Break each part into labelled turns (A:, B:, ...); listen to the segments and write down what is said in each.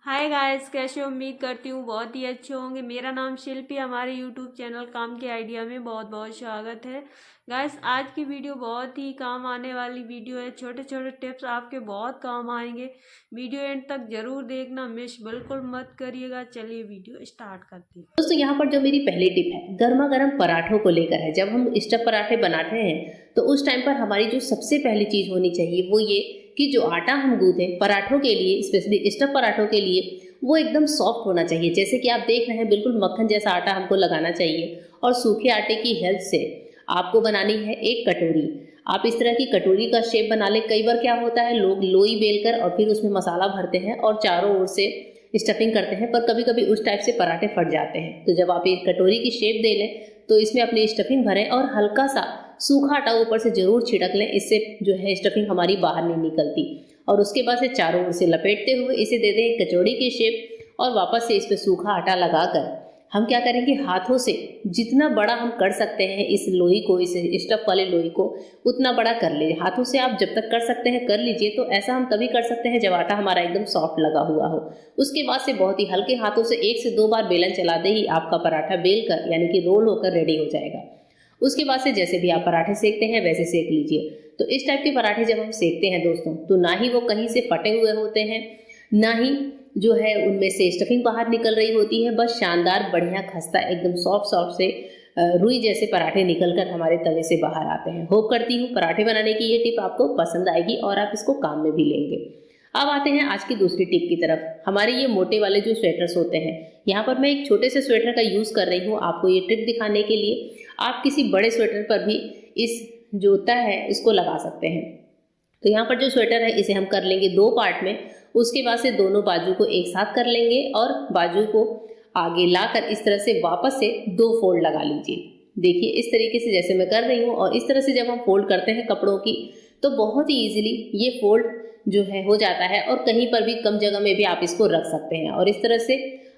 A: Hi guys, कैसे हो? उम्मीद करती हूँ बहुत ही अच्छे होंगे। मेरा नाम शिल्पी, हमारे यूट्यूब चैनल काम के आइडिया में बहुत बहुत स्वागत है। गाइस, आज की वीडियो बहुत ही काम आने वाली वीडियो है। छोटे छोटे टिप्स आपके बहुत काम आएंगे। वीडियो एंड तक जरूर देखना, मिस बिल्कुल मत करिएगा। चलिए वीडियो स्टार्ट करते हैं।
B: दोस्तों यहाँ पर जो मेरी पहली टिप है गर्मा गर्म पराठों को लेकर है। जब हम स्टफ पराठे बनाते हैं तो उस टाइम पर हमारी जो सबसे पहली चीज होनी चाहिए वो ये कि जो आटा हम गूंथे पराठों के लिए, स्पेशली स्टफ पराठों के लिए, वो एकदम सॉफ्ट होना चाहिए। जैसे कि आप देख रहे हैं, बिल्कुल मक्खन जैसा आटा हमको लगाना चाहिए। और सूखे आटे की हेल्प से आपको बनानी है एक कटोरी। आप इस तरह की कटोरी का शेप बना लें। कई बार क्या होता है, लोग लोई बेलकर और फिर उसमें मसाला भरते हैं और चारों ओर से स्टफिंग करते हैं, पर कभी कभी उस टाइप से पराठे फट जाते हैं। तो जब आप एक कटोरी की शेप दे लें तो इसमें अपनी स्टफिंग भरें और हल्का सा सूखा आटा ऊपर से जरूर छिड़क लें। इससे जो है स्टफिंग हमारी बाहर नहीं निकलती। और उसके बाद से चारों ओर से लपेटते हुए इसे दे दें एक कचौड़ी की शेप और वापस से इस पर सूखा आटा लगाकर हम क्या करेंगे, हाथों से जितना बड़ा हम कर सकते हैं इस लोई को, इस स्टफ वाले लोई को, उतना बड़ा कर लीजिए। हाथों से आप जब तक कर सकते हैं कर लीजिए। तो ऐसा हम तभी कर सकते हैं जब आटा हमारा एकदम सॉफ्ट लगा हुआ हो। उसके बाद से बहुत ही हल्के हाथों से 1 से 2 बार बेलन चलाते ही आपका पराठा बेल कर यानी कि रोल होकर रेडी हो जाएगा। उसके बाद से जैसे भी आप पराठे सेकते हैं वैसे सेक लीजिए। तो इस टाइप के पराठे जब हम सेकते हैं दोस्तों, तो ना ही वो कहीं से फटे हुए होते हैं, ना ही जो है उनमें से स्टफिंग बाहर निकल रही होती है। बस शानदार, बढ़िया, खस्ता, एकदम सॉफ्ट सॉफ्ट से रुई जैसे पराठे निकलकर हमारे तवे से बाहर आते हैं। होप करती हूँ पराठे बनाने की ये टिप आपको पसंद आएगी और आप इसको काम में भी लेंगे। अब आते हैं आज की दूसरी टिप की तरफ। हमारे ये मोटे वाले जो स्वेटर्स होते हैं, यहाँ पर मैं एक छोटे से स्वेटर का यूज कर रही हूँ आपको ये टिप दिखाने के लिए। आप किसी बड़े स्वेटर पर भी इस जो तह है इसको लगा सकते हैं। तो यहाँ पर जो स्वेटर है इसे हम कर लेंगे 2 पार्ट में। उसके बाद से दोनों बाजू को एक साथ कर लेंगे और बाजू को आगे लाकर इस तरह से वापस से 2 फोल्ड लगा लीजिए। देखिए इस तरीके से जैसे मैं कर रही हूँ। और इस तरह से जब हम फोल्ड करते हैं कपड़ों की तो बहुत ही इजीली ये फोल्ड जो है हो जाता है और कहीं पर भी कम जगह में भी आप इसको रख सकते हैं। और इस तरह से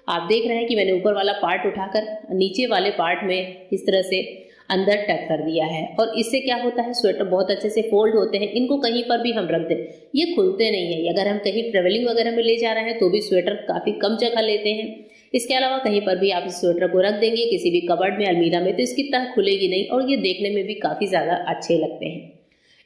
B: आप देख रहे हैं कि मैंने ऊपर वाला पार्ट उठाकर नीचे वाले पार्ट में इस तरह से अंदर टक कर दिया है। और इससे क्या होता है, स्वेटर बहुत अच्छे से फोल्ड होते हैं। इनको कहीं पर भी हम रख दें, ये खुलते नहीं है। अगर हम कहीं ट्रेवलिंग वगैरह में ले जा रहे हैं तो भी स्वेटर काफ़ी कम जगह लेते हैं। इसके अलावा कहीं पर भी आप इस स्वेटर को रख देंगे किसी भी कबर्ड में, अलमीरा में, तो इसकी तह खुलेगी नहीं और ये देखने में भी काफ़ी ज़्यादा अच्छे लगते हैं।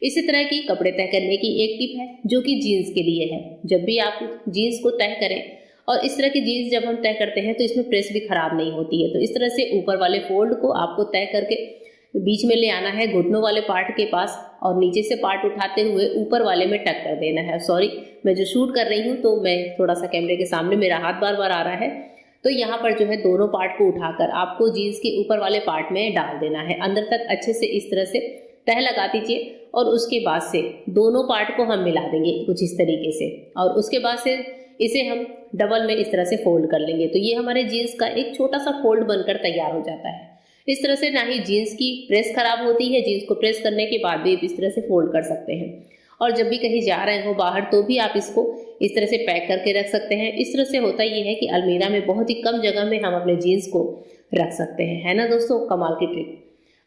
B: इसी तरह की कपड़े तय करने की एक टिप है जो कि जीन्स के लिए है। जब भी आप जीन्स को तय करें, और इस तरह की जीन्स जब हम तय करते हैं तो इसमें प्रेस भी खराब नहीं होती है। तो इस तरह से ऊपर वाले फोल्ड को आपको तय करके बीच में ले आना है घुटनों वाले पार्ट के पास और नीचे से पार्ट उठाते हुए ऊपर वाले में टक कर देना है। सॉरी, मैं जो शूट कर रही हूँ तो मैं थोड़ा सा कैमरे के सामने, मेरा हाथ बार बार आ रहा है। तो यहाँ पर जो है दोनों पार्ट को उठाकर आपको जीन्स के ऊपर वाले पार्ट में डाल देना है। अंदर तक अच्छे से इस तरह से तह लगा दीजिए और उसके बाद से दोनों पार्ट को हम मिला देंगे कुछ इस तरीके से। और उसके बाद से इसे हम डबल में इस तरह से फोल्ड कर लेंगे। तो ये हमारे जीन्स का एक छोटा सा फोल्ड बनकर तैयार हो जाता है। इस तरह से ना ही जीन्स की प्रेस खराब होती है, जीन्स को प्रेस करने के बाद भी इस तरह से फोल्ड कर सकते हैं। और जब भी कहीं जा रहे हो बाहर तो भी आप इसको इस तरह से पैक करके रख सकते हैं। इस तरह से होता ये है कि अलमीरा में बहुत ही कम जगह में हम अपने जीन्स को रख सकते हैं। है ना दोस्तों, कमाल की ट्रिक।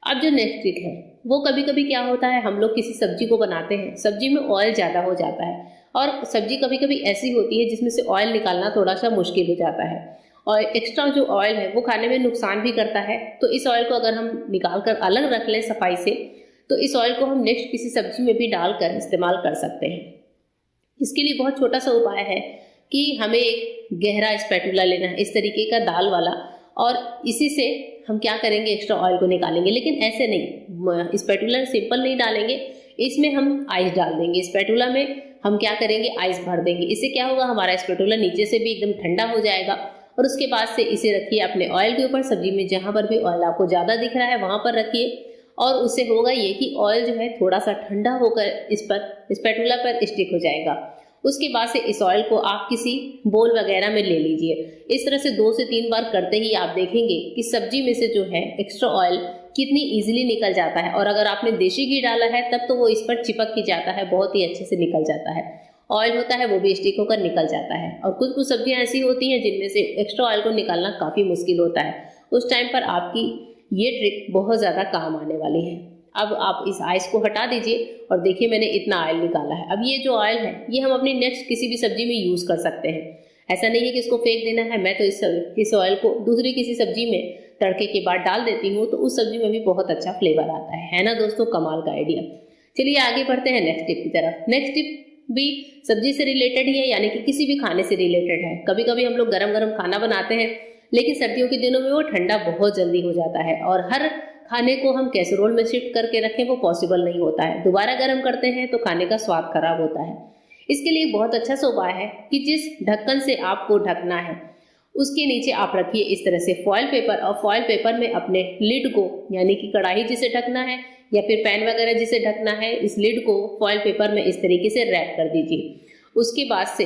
B: अब जो नेक्स्ट ट्रिक है वो कभी कभी क्या होता है, हम लोग किसी सब्जी को बनाते हैं, सब्जी में ऑयल ज़्यादा हो जाता है और सब्जी कभी कभी ऐसी होती है जिसमें से ऑयल निकालना थोड़ा सा मुश्किल हो जाता है। और एक्स्ट्रा जो ऑयल है वो खाने में नुकसान भी करता है। तो इस ऑयल को अगर हम निकाल कर अलग रख लें सफाई से, तो इस ऑयल को हम नेक्स्ट किसी सब्जी में भी डालकर इस्तेमाल कर सकते हैं। इसके लिए बहुत छोटा सा उपाय है कि हमें एक गहरा स्पैटुला लेना है, इस तरीके का दाल वाला, और इसी से हम क्या करेंगे, एक्स्ट्रा ऑयल को निकालेंगे। लेकिन ऐसे नहीं, स्पैटुला सिंपल नहीं डालेंगे, इसमें हम आइस डाल देंगे। स्पैटुला में हम क्या करेंगे, आइस भर देंगे। इससे क्या होगा, हमारा स्पैटुला नीचे से भी एकदम ठंडा हो जाएगा। और उसके बाद से इसे रखिए अपने ऑयल के ऊपर, सब्जी में जहाँ पर भी ऑयल आपको ज़्यादा दिख रहा है वहाँ पर रखिए। और उससे होगा ये कि ऑयल जो है थोड़ा सा ठंडा होकर इस पर स्पैटुला पर स्टिक हो जाएगा। उसके बाद से इस ऑयल को आप किसी बोल वगैरह में ले लीजिए। इस तरह से 2 से 3 बार करते ही आप देखेंगे कि सब्जी में से जो है एक्स्ट्रा ऑयल कितनी इजीली निकल जाता है। और अगर आपने देसी घी डाला है तब तो वो इस पर चिपक ही जाता है, बहुत ही अच्छे से निकल जाता है। ऑयल होता है वो भी स्टिक होकर निकल जाता है। और कुछ कुछ सब्जियां ऐसी होती हैं जिनमें से एक्स्ट्रा ऑयल को निकालना काफ़ी मुश्किल होता है। उस टाइम पर आपकी ये ट्रिक बहुत ज़्यादा काम आने वाली है। अब आप इस आइस को हटा दीजिए और देखिए मैंने इतना ऑयल निकाला है। अब ये जो ऑयल है ये हम अपनी नेक्स्ट किसी भी सब्जी में यूज़ कर सकते हैं। ऐसा नहीं है कि इसको फेंक देना है। मैं तो इस ऑयल को दूसरी किसी सब्जी में तड़के के बाद डाल देती हूँ, तो उस सब्जी में भी बहुत अच्छा फ्लेवर आता है ना दोस्तों, कमाल का आइडिया। चलिए आगे बढ़ते हैं नेक्स्ट टिप की तरफ। नेक्स्ट टिप भी सब्जी से रिलेटेड ही है, यानी कि किसी भी खाने से रिलेटेड है। कभी कभी हम लोग गरम गरम खाना बनाते हैं, लेकिन सर्दियों के दिनों में वो ठंडा बहुत जल्दी हो जाता है और हर खाने को हम कैसरोल में शिफ्ट करके रखें वो पॉसिबल नहीं होता है। दोबारा गर्म करते हैं तो खाने का स्वाद खराब होता है। इसके लिए बहुत अच्छा सा उपाय है कि जिस ढक्कन से आपको ढकना है उसके नीचे आप रखिए इस तरह से फॉयल पेपर, और फॉयल पेपर में अपने लिड को, यानी कि कढ़ाई जिसे ढकना है या फिर पैन वगैरह जिसे ढकना है, इस लिड को फॉयल पेपर में इस तरीके से रैप कर दीजिए। उसके बाद से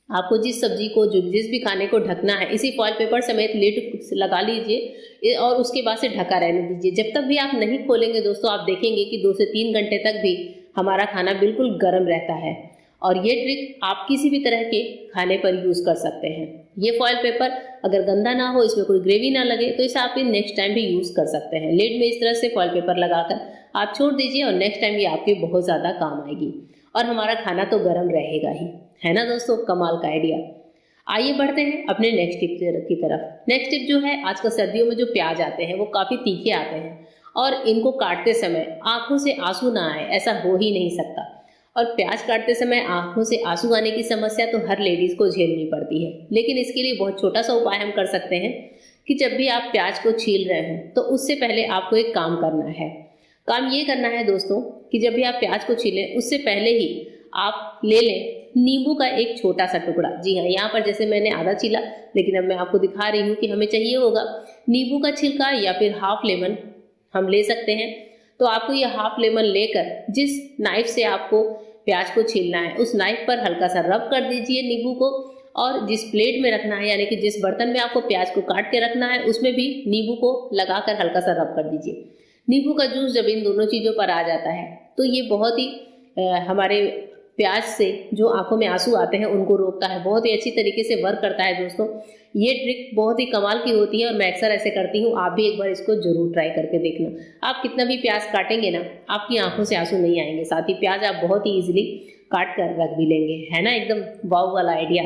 B: आपको जिस सब्जी को जिस भी खाने को ढकना है इसी फॉयल पेपर समेत लिड लगा लीजिए और उसके बाद से ढका रहने दीजिए। जब तक भी आप नहीं खोलेंगे दोस्तों, आप देखेंगे कि 2 से 3 घंटे तक भी हमारा खाना बिल्कुल गर्म रहता है। और ये ट्रिक आप किसी भी तरह के खाने पर यूज कर सकते हैं। ये फॉयल पेपर अगर गंदा ना हो, इसमें कोई ग्रेवी ना लगे, तो इसे आप नेक्स्ट टाइम भी यूज कर सकते हैं। लिड में इस तरह से फॉयल पेपर लगाकर आप छोड़ दीजिए और नेक्स्ट टाइम ये आपके बहुत ज्यादा काम आएगी और हमारा खाना तो गर्म रहेगा ही, है ना दोस्तों, कमाल का आइडिया। आइए बढ़ते हैं अपने नेक्स्ट टिप की तरफ। नेक्स्ट टिप जो है, आजकल सर्दियों में जो प्याज आते हैं वो काफी तीखे आते हैं और इनको काटते समय आंखों से आंसू ना आए, ऐसा हो ही नहीं सकता। और प्याज काटते समय आंखों से आंसू आने की समस्या तो हर लेडीज को झेलनी पड़ती है, लेकिन इसके लिए बहुत छोटा सा उपाय हम कर सकते हैं कि जब भी आप प्याज को छील रहे हैं तो उससे पहले आपको एक काम करना है। काम ये करना है दोस्तों कि जब भी आप प्याज को छीलें उससे पहले ही आप ले लें नींबू का एक छोटा सा टुकड़ा। जी हाँ, यहाँ पर जैसे मैंने आधा छीला, लेकिन अब मैं आपको दिखा रही हूँ कि हमें चाहिए होगा नींबू का छिलका या फिर हाफ लेमन हम ले सकते हैं। तो आपको ये हाफ लेमन लेकर जिस नाइफ से आपको प्याज को छीलना है उस नाइफ पर हल्का सा रब कर दीजिए नींबू को, और जिस प्लेट में रखना है, यानी कि जिस बर्तन में आपको प्याज को काट के रखना है, उसमें भी नींबू को लगाकर हल्का सा रब कर दीजिए। नींबू का जूस जब इन दोनों चीजों पर आ जाता है तो ये बहुत ही हमारे प्याज से जो आंखों में आंसू आते हैं उनको रोकता है, बहुत ही अच्छी तरीके से वर्क करता है दोस्तों। ये ट्रिक बहुत ही कमाल की होती है और मैं अक्सर ऐसे करती हूँ, आप भी एक बार इसको जरूर ट्राई करके देखना। आप कितना भी प्याज काटेंगे ना, आपकी आंखों से आंसू नहीं आएंगे, साथ ही प्याज आप बहुत ही इजीली काट कर रख भी लेंगे, है ना, एकदम वाव वाला आइडिया।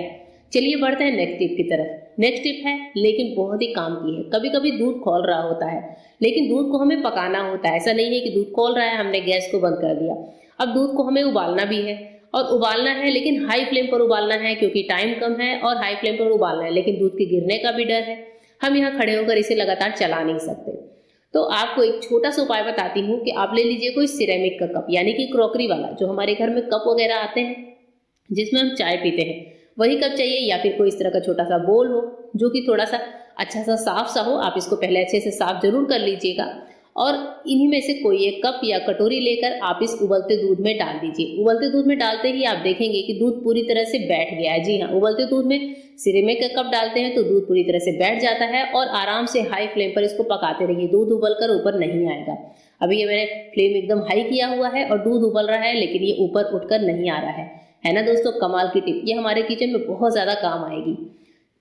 B: चलिए बढ़ते हैं नेक्स्ट टिप की तरफ। नेक्स्ट टिप है लेकिन बहुत ही काम की है। कभी कभी दूध खौल रहा होता है, लेकिन दूध को हमें पकाना होता है। ऐसा नहीं है कि दूध खौल रहा है हमने गैस को बंद कर दिया। अब दूध को हमें उबालना भी है, और उबालना है लेकिन हाई फ्लेम पर उबालना है, क्योंकि टाइम कम है और हाई फ्लेम पर उबालना है, लेकिन दूध के गिरने का भी डर है। हम यहाँ खड़े होकर इसे लगातार चला नहीं सकते। तो आपको एक छोटा सा उपाय बताती हूँ कि आप ले लीजिए कोई सिरेमिक का कप, यानी कि क्रॉकरी वाला, जो हमारे घर में कप वगैरह आते हैं जिसमें हम चाय पीते हैं, वही कप चाहिए, या फिर कोई इस तरह का छोटा सा बोल हो जो कि थोड़ा सा अच्छा सा साफ सा हो। आप इसको पहले अच्छे से साफ जरूर कर लीजिएगा और इन्हीं में से कोई एक कप या कटोरी लेकर आप इस उबलते दूध में डाल दीजिए। उबलते दूध में डालते ही आप देखेंगे कि दूध पूरी तरह से बैठ गया है। जी हाँ, उबलते दूध में सिरेमिक का कप डालते हैं तो दूध पूरी तरह से बैठ जाता है और आराम से हाई फ्लेम पर इसको पकाते रहिए। दूध उबलकर ऊपर नहीं आएगा। अभी ये मैंने फ्लेम एकदम हाई किया हुआ है और दूध उबल रहा है, लेकिन ये ऊपर उठकर नहीं आ रहा है ना दोस्तों, कमाल की टिप। ये हमारे किचन में बहुत ज्यादा काम आएगी।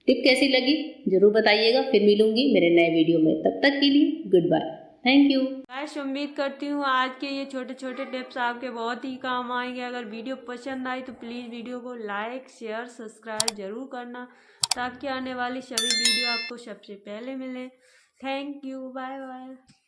B: टिप कैसी लगी जरूर बताइएगा। फिर मिलूंगी मेरे नए वीडियो में, तब तक के लिए goodbye, thank you.
A: Guys उम्मीद करती हूँ आज के ये छोटे छोटे टिप्स आपके बहुत ही काम आएंगे। अगर वीडियो पसंद आई तो प्लीज़ वीडियो को लाइक शेयर सब्सक्राइब जरूर करना, ताकि आने वाली सभी वीडियो आपको सबसे पहले मिले। Thank you, bye bye.